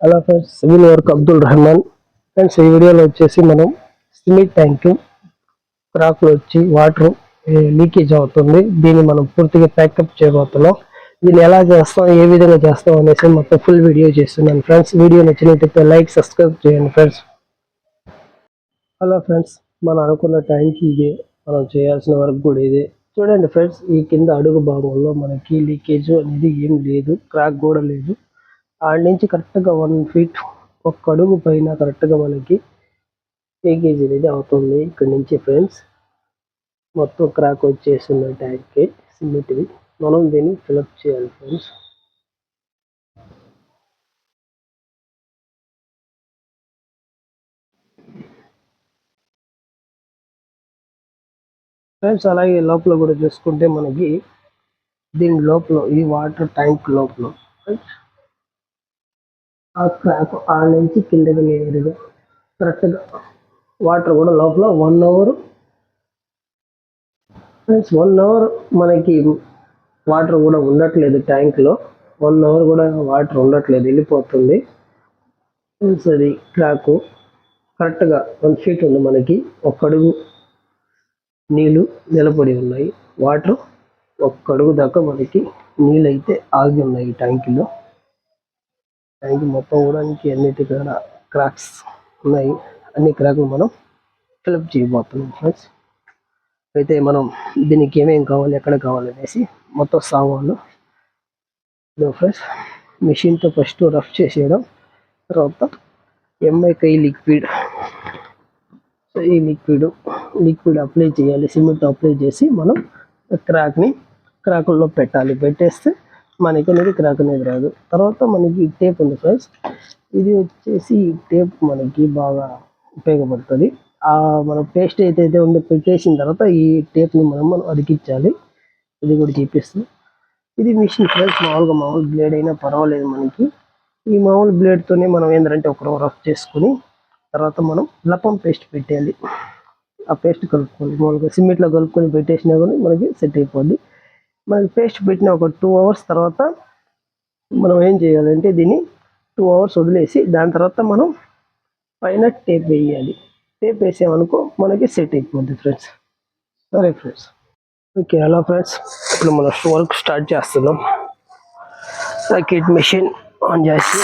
Hello friends, civil work Abdul Rahman. Friends, ఈ వీడియోలో వచ్చేసి మనం సిమెంట్ ట్యాంక్ క్రాక్లో వచ్చి వాటర్ లీకేజ్ అవుతుంది. దీన్ని మనం పూర్తిగా ప్యాకప్ చేయబోతున్నాం. దీన్ని ఎలా చేస్తాం, ఏ విధంగా చేస్తాం అనేసి మొత్తం ఫుల్ వీడియో చేస్తున్నాను. ఫ్రెండ్స్, వీడియో నచ్చినట్లయితే లైక్, సబ్స్క్రైబ్ చేయండి ఫ్రెండ్స్. హలో ఫ్రెండ్స్, మనం అనుకున్న ట్యాంక్ ఇదే, మనం చేయాల్సిన వర్క్ కూడా ఇదే. చూడండి ఫ్రెండ్స్, ఈ కింద అడుగు భాగంలో మనకి లీకేజ్ అనేది ఏం లేదు, క్రాక్ కూడా లేదు. ఆడ నుంచి కరెక్ట్గా 1 ఫీట్ ఒక్క అడుగు పైన కరెక్ట్గా మనకి లీకేజ్ అనేది అవుతుంది. ఇక్కడ నుంచి ఫ్రెండ్స్ మొత్తం క్రాక్ వచ్చేసింది ట్యాంక్కి సిమెంట్ది. మనం దీన్ని ఫిలప్ చేయాలి ఫ్రెండ్స్. ఫ్రెండ్స్, అలాగే లోపల కూడా చూసుకుంటే మనకి దీని లోపల ఈ వాటర్ ట్యాంక్ లోపల ఆ క్రాక్ ఆడ నుంచి కిందకి నేరుగా కరెక్ట్గా వాటర్ కూడా లోపల 1 అవర్ ఫ్రెండ్స్ 1 అవర్ మనకి వాటర్ కూడా ఉండట్లేదు ట్యాంక్లో. 1 అవర్ కూడా వాటర్ ఉండట్లేదు, వెళ్ళిపోతుంది. అది క్రాక్ కరెక్ట్గా 1 ఫీట్ ఉంది. మనకి ఒక్క అడుగు నీళ్ళు నిలబడి ఉన్నాయి. వాటర్ ఒక్క అడుగు దాకా మనకి నీళ్ళు అయితే ఆగి ఉన్నాయి ట్యాంకులో. ట్యాంక్ మొత్తం కూడా అన్నిటి కూడా క్రాక్స్ ఉన్నాయి. అన్ని క్రాక్లు మనం ఫిలప్ చేయబోతున్నాం ఫ్రెండ్స్. అయితే మనం దీనికి ఏమేమి కావాలి, ఎక్కడ కావాలి అనేసి మొత్తం సామాన్లు ఫ్రెండ్స్ మిషన్తో ఫస్ట్ రఫ్ చేసేయడం. తర్వాత ఎంఐకై లిక్విడ్, ఈ లిక్విడ్ అప్లై చేయాలి. సిమెంట్ అప్లై చేసి మనం క్రాకుల్లో పెట్టేస్తే మనకి అనేది క్రాక్ అనేది రాదు. తర్వాత మనకి టేప్ ఉంది ఫ్రెండ్స్. ఇది వచ్చేసి టేప్ మనకి బాగా ఉపయోగపడుతుంది. మనం పేస్ట్ అయితే ఉందో పెట్టేసిన తర్వాత ఈ టేప్ని మనం అతికించాలి. ఇది కూడా చూపిస్తుంది. ఇది మిషన్ ఫ్రెండ్స్, మామూలు బ్లేడ్ అయినా పర్వాలేదు మనకి. ఈ మామూలు బ్లేడ్తోనే మనం ఏంటంటే ఒక రఫ్ చేసుకుని తర్వాత మనం లపం పేస్ట్ పెట్టాలి. ఆ పేస్ట్ కలుపుకోవాలి. మామూలుగా సిమెంట్లో కలుపుకొని పెట్టేసినా కానీ మనకి సెట్ అయిపోద్ది. మనకి పేస్ట్ పెట్టిన ఒక 2 అవర్స్ తర్వాత మనం ఏం చేయాలంటే దీన్ని 2 అవర్స్ వదిలేసి దాని తర్వాత మనం పైన టేప్ వేయాలి. టేప్ వేసామనుకో మనకి సెట్ అయిపోద్ది ఫ్రెండ్స్. సరే ఫ్రెండ్స్, ఓకే. హలో ఫ్రెండ్స్, ఇప్పుడు మనం వర్క్ స్టార్ట్ చేస్తున్నాం. సర్క్యూట్ మెషిన్ ఆన్ చేసి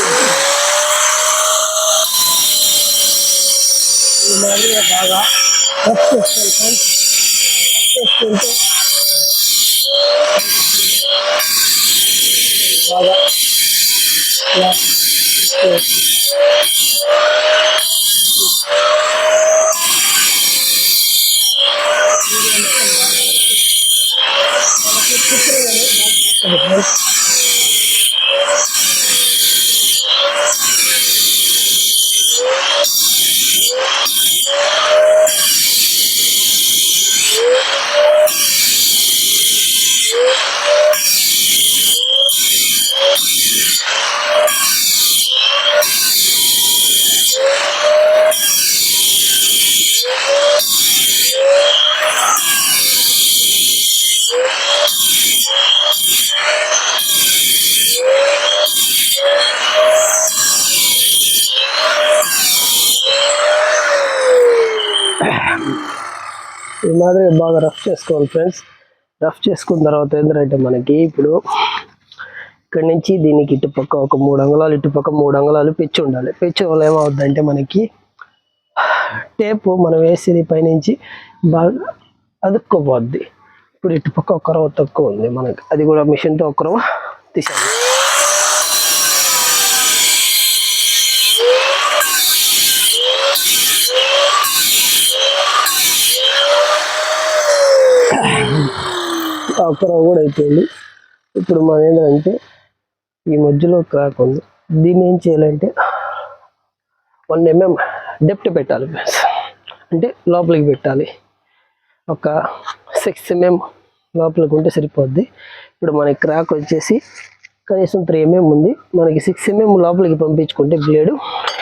బాగా రఫ్ చేసుకోవాలి ఫ్రెండ్స్. చేసుకుంటే బాగా ఈ మాదిరిగా బాగా రఫ్ చేసుకోవాలి ఫ్రెండ్స్. రఫ్ చేసుకున్న తర్వాత ఏంటంటే మనకి ఇప్పుడు ఇక్కడ నుంచి దీనికి ఇటుపక్క ఒక 3 అంగుళాలు, ఇటుపక్క 3 అంగుళాలు పెచ్చు ఉండాలి. పెచ్చు వల్ల ఏమవుద్దంటే మనకి టేపు మనం వేసేది పైనుంచి బాగా అదుక్కోపోద్ది. ఇప్పుడు ఇటుపక్క ఒక రవ్వ తక్కువ ఉంది మనకి, అది కూడా మిషన్తో ఒక రవ్వ తీసాలి. ఒక రవ్వ కూడా అయిపోయింది. ఇప్పుడు మనం ఏంటంటే ఈ మధ్యలో క్రాక్ ఉంది, దీన్ని ఏం చేయాలంటే 1 mm డెప్త్ పెట్టాలి ఫ్రెండ్స్. అంటే లోపలికి పెట్టాలి. ఒక 6 mm లోపలికి ఉంటే సరిపోద్ది. ఇప్పుడు మనకి క్రాక్ వచ్చేసి కనీసం 3 mm ఉంది. మనకి 6 mm లోపలికి పంపించుకుంటే బ్లేడు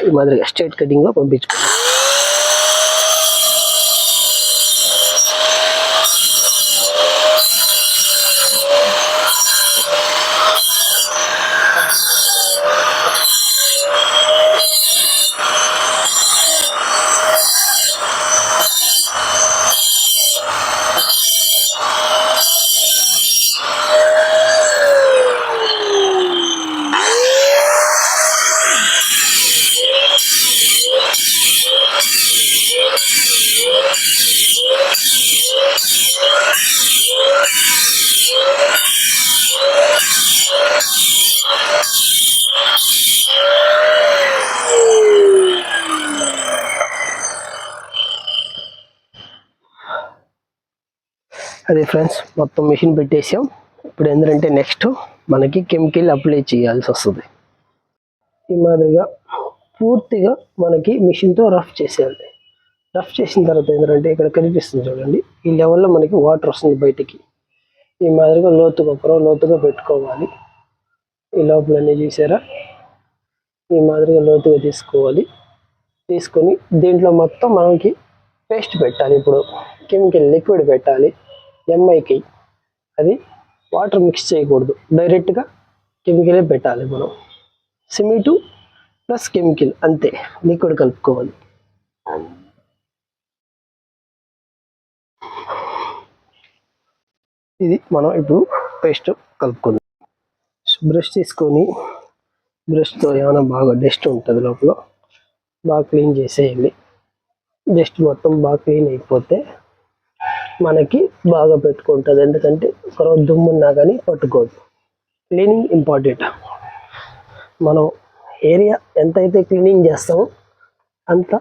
ఈ మాదిరిగా స్ట్రైట్ కటింగ్లో పంపించుకోవాలి. అది ఫ్రెండ్స్, మొత్తం మిషన్ పెట్టేసాం. ఇప్పుడు ఏంటంటే నెక్స్ట్ మనకి కెమికల్ అప్లై చేయాల్సి వస్తుంది. ఈ మాదిరిగా పూర్తిగా మనకి మిషన్తో రఫ్ చేసేయాలి. రఫ్ చేసిన తర్వాత ఏంటంటే ఇక్కడ కనిపిస్తుంది చూడండి, ఈ లెవెల్లో మనకి వాటర్ వస్తుంది బయటికి. ఈ మాదిరిగా లోతుగా పెట్టుకోవాలి. ఈ లోపలన్నీ చూసారా, ఈ మాదిరిగా లోతుగా తీసుకోవాలి. తీసుకొని దీంట్లో మొత్తం మనకి పేస్ట్ పెట్టాలి. ఇప్పుడు కెమికల్ లిక్విడ్ పెట్టాలి ఎంఐకి. అది వాటర్ మిక్స్ చేయకూడదు, డైరెక్ట్గా కెమికలే పెట్టాలి. మనం సిమెంటు ప్లస్ కెమికల్ అంతే, లిక్విడ్ కలుపుకోవాలి. ఇది మనం ఇప్పుడు పేస్ట్ కలుపుకుందాం. బ్రష్ తీసుకొని బ్రష్తో ఏమైనా బాగా డస్ట్ ఉంటుంది లోపల బాగా క్లీన్ చేసేయాలి. డస్ట్ మొత్తం బాగా క్లీన్ అయిపోతే మనకి బాగా పెట్టుకుంటుంది. ఎందుకంటే తర్వాత దుమ్మున్నా కానీ పట్టుకోదు. Cleaning important. మనం ఏరియా ఎంతైతే క్లీనింగ్ చేస్తామో అంత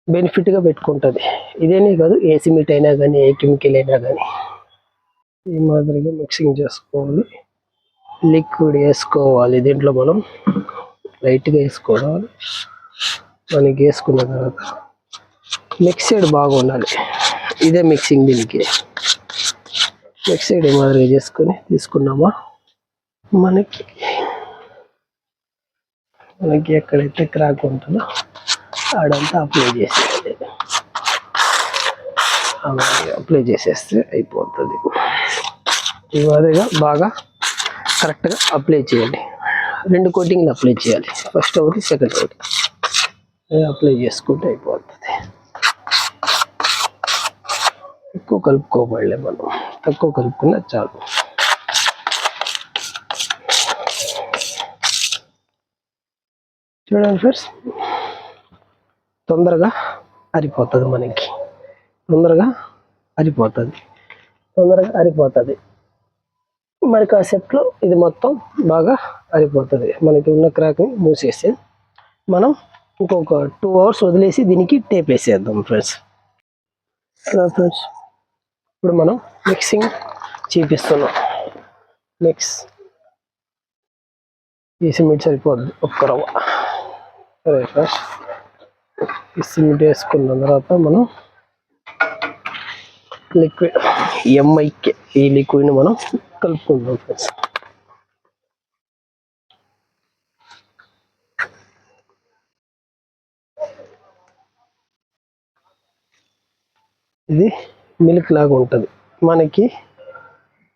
బెనిఫిట్గా పెట్టుకుంటుంది. ఇదేనే కాదు, ఏ సిమెంట్ అయినా కానీ ఏ కెమికల్ అయినా కానీ. ఈ మాదిరిగా మిక్సింగ్ చేసుకోవాలి. లిక్విడ్ వేసుకోవాలి. దీంట్లో మనం లైట్గా వేసుకోవాలి. మనకి వేసుకున్న తర్వాత మిక్సెడ్ బాగా ఉండాలి. ఇదే మిక్సింగ్. దీనికి మిక్సెడ్ ఈ మాదిరిగా చేసుకొని తీసుకున్నామా, మనకి ఎక్కడైతే క్రాక్ ఉంటుందో ఆడంతా అప్లై చేసేస్తే అయిపోతుంది. ఈ మాదిరిగా బాగా కరెక్ట్గా అప్లై చేయాలి. 2 కోటింగ్లు అప్లై చేయాలి. ఫస్ట్ ఒకటి, సెకండ్ ఒకటి అప్లై చేసుకుంటే అయిపోతుంది. ఎక్కువ కలుపుకోబడలే, మనం తక్కువ కలుపుకున్నా చాలు. చూడండి ఫ్రెండ్స్, తొందరగా ఆరిపోతుంది. మనకి తొందరగా ఆరిపోతుంది. మరి కాసేపులో ఇది మొత్తం బాగా ఆరిపోతుంది. మనకి ఉన్న క్రాక్ని మూసేసి మనం ఇంకొక 2 అవర్స్ వదిలేసి దీనికి టేప్ వేసేద్దాం ఫ్రెండ్స్. ఫ్రెండ్స్, ఇప్పుడు మనం మిక్సింగ్ చూపిస్తున్నాం. ఈ సిమెంట్ సరిపోద్ది, ఒక్క రవ్వ. సరే ఫ్రెండ్స్, ఈ సిమెంట్ వేసుకున్న తర్వాత మనం లిక్విడ్ ఎంఐకి ఈ లిక్విడ్ని మనం కలుపుకుందాం ఫ్రెండ్స్. ఇది మిల్క్ లాగా ఉంటుంది. మనకి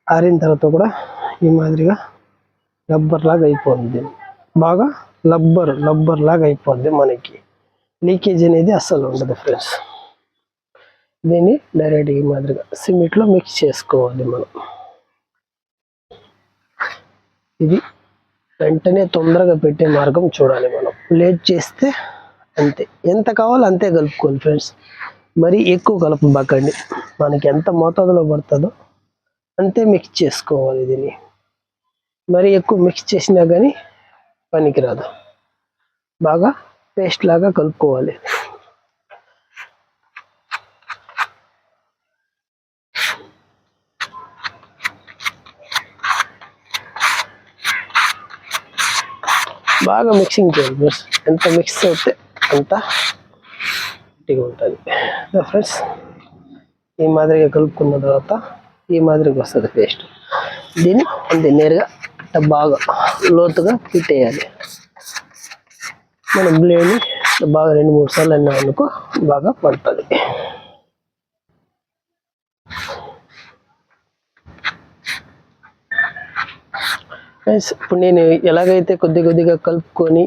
ఆరిన తర్వాత కూడా ఈ మాదిరిగా రబ్బర్ లాగా అయిపోతుంది. బాగా రబ్బర్ లాగా అయిపోద్ది. మనకి లీకేజ్ అనేది అస్సలు ఉండదు ఫ్రెండ్స్. దీన్ని డైరెక్ట్ ఈ మాదిరిగా సిమెంట్లో మిక్స్ చేసుకోవాలి మనం. ఇది వెంటనే తొందరగా పెట్టే మార్గం చూడాలి. మనం లేట్ చేస్తే అంతే, ఎంత కావాలో అంతే కలుపుకోవాలి ఫ్రెండ్స్. మరి ఎక్కువ కలపబాకండి. మనకి ఎంత మోతాదులో పడుతుందో అంతే మిక్స్ చేసుకోవాలి. దీన్ని మరి ఎక్కువ మిక్స్ చేసినా కానీ పనికిరాదు. బాగా పేస్ట్ లాగా కలుపుకోవాలి. బాగా మిక్సింగ్ చేయాలి ఫ్రెండ్స్. ఎంత మిక్స్ అవుతే అంత గట్టిగా ఉంటుంది ఫ్రెండ్స్. ఈ మాదిరిగా కలుపుకున్న తర్వాత ఈ మాదిరిగా వస్తుంది పేస్ట్. దీన్ని అంతే నేరుగా బాగా లోతుగా పెట్టేయాలి. మనం బ్లేడ్ని బాగా 2-3 సార్లు అన్నా అనుకో బాగా పడుతుంది. ఇప్పుడు నేను ఎలాగైతే కొద్దిగా కలుపుకొని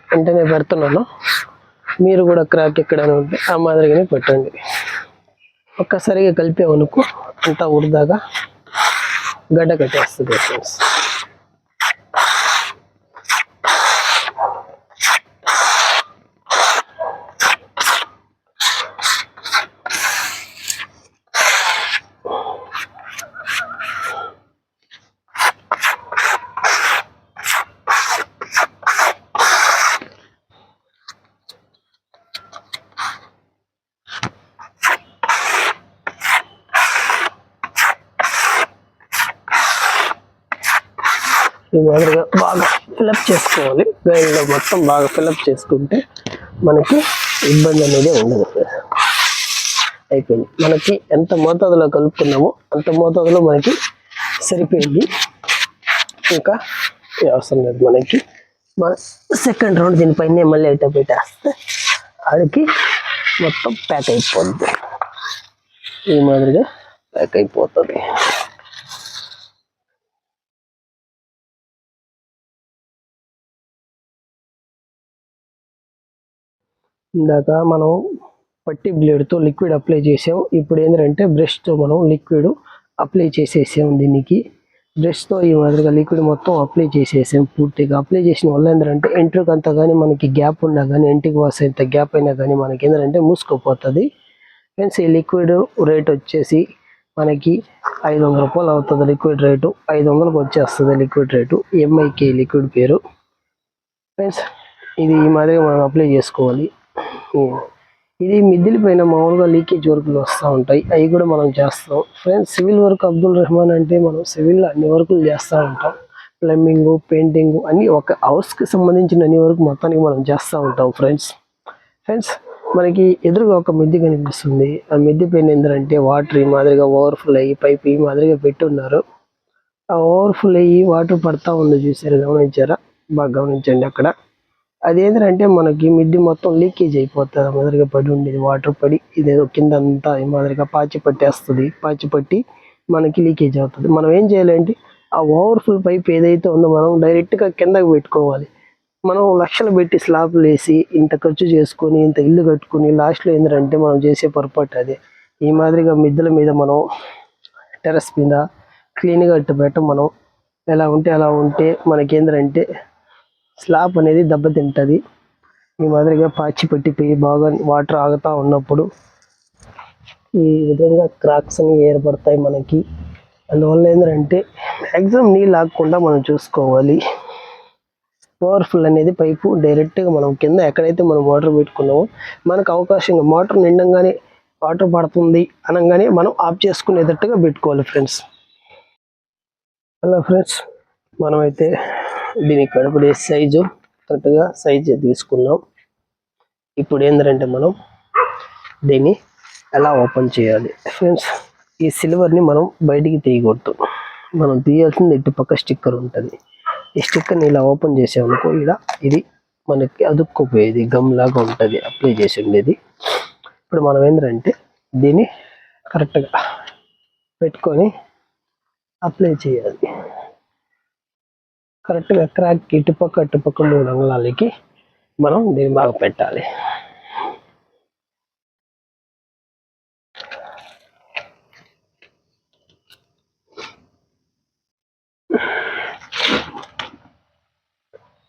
వెంటనే పెడుతున్నానో మీరు కూడా క్రాక్ ఎక్కడైనా ఉంటే ఆ మాదిరిగానే పెట్టండి. ఒక్కసారిగా కలిపామనుకో అంతా ఉడదాగా గడ్డ కట్టేస్తుంది ఫ్రెండ్స్. ఈ మాదిరిగా బాగా ఫిలప్ చేసుకోవాలి. గైడ్లో మొత్తం బాగా ఫిలప్ చేసుకుంటే మనకి ఇబ్బంది అనేది ఉండదు. అయిపోయింది. మనకి ఎంత మోతాదులో కలుపుకున్నామో అంత మోతాదులో మనకి సరిపోయింది. ఇంకా అవసరం లేదు మనకి. మన సెకండ్ రౌండ్ దీనిపైన మళ్ళీ అయితే పెట్టేస్తే ఆడికి మొత్తం ప్యాక్ అయిపోద్ది. ఈ మాదిరిగా ప్యాక్ అయిపోతుంది. ఇందాక మనం పట్టి బ్లేడ్తో లిక్విడ్ అప్లై చేసాం. ఇప్పుడు ఏంటంటే బ్రష్తో మనం లిక్విడ్ అప్లై చేసేసాం. దీనికి బ్రష్తో ఈ మాదిరిగా లిక్విడ్ మొత్తం అప్లై చేసేసాం. పూర్తిగా అప్లై చేసిన వల్ల ఏంటంటే ఎంట్రుకు అంతా కానీ మనకి గ్యాప్ ఉన్నా కానీ ఎంటికి వాస్ ఎంత గ్యాప్ అయినా కానీ మనకి ఏంటంటే మూసుకుపోతుంది. ఫ్రెండ్స్ ఈ లిక్విడ్ రేట్ వచ్చేసి మనకి 500 రూపాయలు అవుతుంది. లిక్విడ్ రేటు 500కి వచ్చేస్తుంది. లిక్విడ్ రేటు ఎంఐకే లిక్విడ్ పేరు. ఫ్రెండ్స్ ఇది ఈ మాదిరిగా మనం అప్లై చేసుకోవాలి. ఇది మిద్దిల పైన మామూలుగా లీకేజ్ వర్కులు వస్తూ ఉంటాయి, అవి కూడా మనం చేస్తాం. Friends civil work Abdul Rahman అంటే మనం సివిల్లో అన్ని వర్కులు చేస్తూ ఉంటాం. ప్లంబింగ్, పెయింటింగ్ అన్ని ఒక హౌస్కి సంబంధించిన అన్ని వరకు మొత్తానికి మనం చేస్తూ ఉంటాం. ఫ్రెండ్స్ మనకి ఎదురుగా ఒక మిద్ది కనిపిస్తుంది. ఆ మిద్ది పైన ఏంటంటే వాటర్ ఈ మాదిరిగా ఓవర్ఫుల్ అయ్యి పైప్ ఈ మాదిరిగా పెట్టున్నారు. ఆ ఓవర్ఫుల్ అయ్యి వాటర్ పడతా ఉంది, చూసారు, గమనించారా? బాగా గమనించండి. అక్కడ అదేంటంటే మనకి మిద్ది మొత్తం లీకేజ్ అయిపోతుంది. మాదిరిగా పడి ఉండేది వాటర్ పడి ఇదేదో కింద అంతా ఈ మాదిరిగా పాచి పట్టేస్తుంది. పాచి పట్టి మనకి లీకేజ్ అవుతుంది. మనం ఏం చేయాలంటే ఆ ఓవర్ఫుల్ పైప్ ఏదైతే ఉందో మనం డైరెక్ట్గా కిందకి పెట్టుకోవాలి. మనం లక్షలు పెట్టి స్లాబ్లు వేసి ఇంత ఖర్చు చేసుకొని ఇంత ఇల్లు కట్టుకుని లాస్ట్లో ఏంటంటే మనం చేసే పొరపాటు అదే. ఈ మాదిరిగా మిద్దెల మీద మనం టెర్రస్ మీద క్లీన్గా అట్టు పెట్ట మనం ఎలా ఉంటే అలా ఉంటే మనకేంటంటే స్లాబ్ అనేది దెబ్బతింటుంది. ఈ మాదిరిగా పాచి పట్టిపోయి బాగా వాటర్ ఆగుతూ ఉన్నప్పుడు ఈ విధంగా క్రాక్స్ అని ఏర్పడతాయి మనకి. అందువల్ల ఏంటంటే మ్యాక్సిమం నీళ్ళు ఆగకుండా మనం చూసుకోవాలి. ఓవర్ఫుల్ అనేది పైపు డైరెక్ట్గా మనం కింద ఎక్కడైతే మనం వాటర్ పెట్టుకున్నామో మనకు అవకాశంగా మోటార్ నిండంగానే వాటర్ పడుతుంది అనగానే మనం ఆఫ్ చేసుకునేటట్టుగా పెట్టుకోవాలి. ఫ్రెండ్స్ హలో ఫ్రెండ్స్, మనమైతే దీని కడుపుడే సైజు కరెక్ట్గా సైజు తీసుకున్నాం. ఇప్పుడు ఏంటంటే మనం దీన్ని ఎలా ఓపెన్ చేయాలి. ఫ్రెండ్స్ ఈ సిల్వర్ని మనం బయటికి తీయకూడదు. మనం తీయాల్సింది ఇటు పక్క స్టిక్కర్ ఉంటుంది. ఈ స్టిక్కర్ని ఇలా ఓపెన్ చేసామనుకో ఇలా ఇది మనకి అదుక్కుపోయేది గమ్ లాగా ఉంటుంది అప్లై చేసి ఉండేది. ఇప్పుడు మనం ఏంటంటే దీన్ని కరెక్ట్గా పెట్టుకొని అప్లై చేయాలి. కరెక్ట్గా క్రాక్ ఇటుపక్క 3 అంగుళాలకి మనం దీన్ని బాగా పెట్టాలి.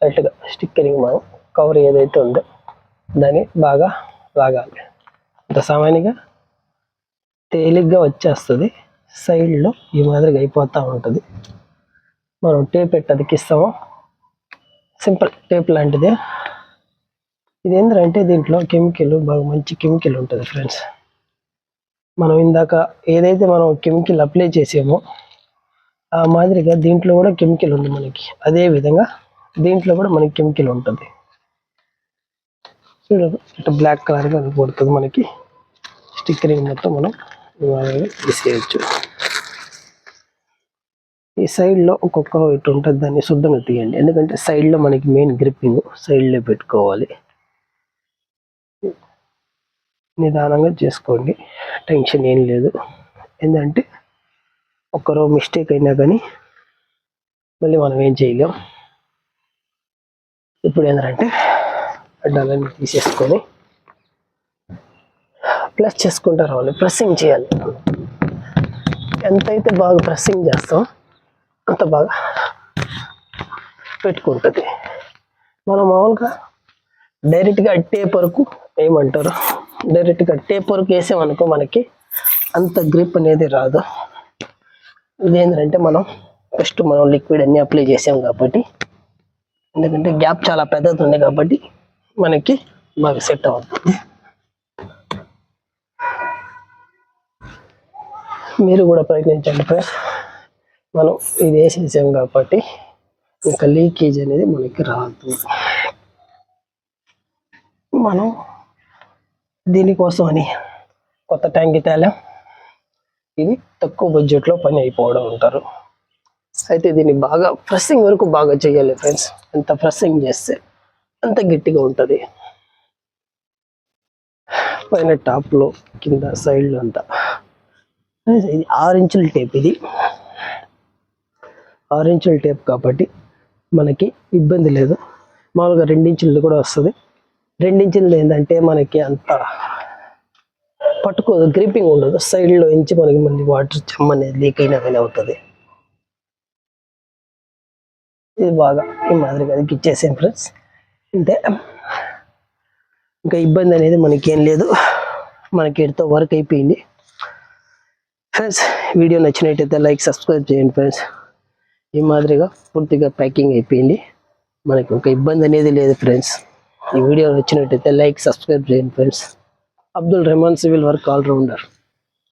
కరెక్ట్గా స్టిక్కరింగ్ మనం కవర్ ఏదైతే ఉందో దాన్ని బాగా లాగాలి. అంత సామాన్యంగా తేలిగ్గా వచ్చేస్తుంది. సైడ్లో ఈ మాదిరిగా అయిపోతూ ఉంటుంది. మనం టేప్ పెట్టి అతికిస్తాము. సింపుల్ టేప్ లాంటిదే. ఇది ఏంటంటే దీంట్లో కెమికల్ బాగా మంచి కెమికల్ ఉంటుంది. ఫ్రెండ్స్ మనం ఇందాక ఏదైతే మనం కెమికల్ అప్లై చేసామో ఆ మాదిరిగా దీంట్లో కూడా కెమికల్ ఉంది మనకి. అదే విధంగా దీంట్లో కూడా మనకి కెమికల్ ఉంటుంది. చూడండి ఇట్లా బ్లాక్ కలర్గా కనపడుతుంది మనకి. స్టిక్కరింగ్ మొత్తం మనం తీసేయచ్చు. ఈ సైడ్లో ఒక్కొక్క ఇటు ఉంటుంది, దాన్ని శుద్ధంగా తీయండి. ఎందుకంటే సైడ్లో మనకి మెయిన్ గ్రిప్పింగ్ సైడ్లో పెట్టుకోవాలి. నిదానంగా చేసుకోండి, టెన్షన్ ఏం లేదు. ఏంటంటే ఒక్కరో మిస్టేక్ అయినా కానీ మళ్ళీ మనం ఏం చేయలేం. ఇప్పుడు ఏంటంటే అడ్డాలన్నీ తీసేసుకొని ప్లస్ చేసుకుంటూ రావాలి. ప్రెస్సింగ్ చేయాలి. ఎంతైతే బాగా ప్రెస్సింగ్ చేస్తాం అంత బాగా పెట్టుకుంటుంది. మనం మామూలుగా డైరెక్ట్గా టేప్ వరకు ఏమంటారు, డైరెక్ట్గా టేప్ వరకు వేసామనుకో మనకి అంత గ్రిప్ అనేది రాదు. ఇదేంటంటే మనం ఫస్ట్ మనం లిక్విడ్ అన్నీ అప్లై చేసాం కాబట్టి, ఎందుకంటే గ్యాప్ చాలా పెద్దది ఉంది కాబట్టి మనకి బాగా సెట్ అవుతుంది. మీరు కూడా ప్రయత్నించండి ఫ్రెండ్స్. మనం ఇది వేసేసాం కాబట్టి ఇంకా లీకేజ్ అనేది మనకి రాదు. మనం దీనికోసం అని కొత్త ట్యాంక్ తేలాం. ఇది తక్కువ బడ్జెట్లో పని అయిపోవడం అంటారు. అయితే దీన్ని బాగా ప్రెస్సింగ్ వరకు బాగా చేయాలి ఫ్రెండ్స్. ఎంత ప్రెస్సింగ్ చేస్తే అంత గట్టిగా ఉంటుంది. పైన టాప్లో కింద సైడ్లో అంతా. ఇది 6 ఇంచుల టేప్. ఇది 6 ఇంచుల టేప్ కాబట్టి మనకి ఇబ్బంది లేదు. మామూలుగా 2 ఇంచులది కూడా వస్తుంది. 2 ఇంచులది ఏంటంటే మనకి అంత పట్టుకోదు, గ్రిప్పింగ్ ఉండదు. సైడ్లో ఇంచి మనకి మళ్ళీ వాటర్ చెమ్మ అనేది లీక్ అయినా కానీ అవుతుంది. ఇది బాగా ఈ మాదిరిగా అది ఇచ్చేసాం ఫ్రెండ్స్. అంతే, ఇంకా ఇబ్బంది అనేది మనకేం లేదు. మనకి ఇటుతో వర్క్ అయిపోయింది ఫ్రెండ్స్. వీడియో నచ్చినట్టయితే లైక్, సబ్స్క్రైబ్ చేయండి ఫ్రెండ్స్. ఈ మాదిరిగా పూర్తిగా ప్యాకింగ్ అయిపోయింది. మనకి ఒక ఇబ్బంది అనేది లేదు ఫ్రెండ్స్. ఈ వీడియో నచ్చినట్టయితే లైక్, సబ్స్క్రైబ్ చేయండి friends. Abdul Rahman civil work allrounder.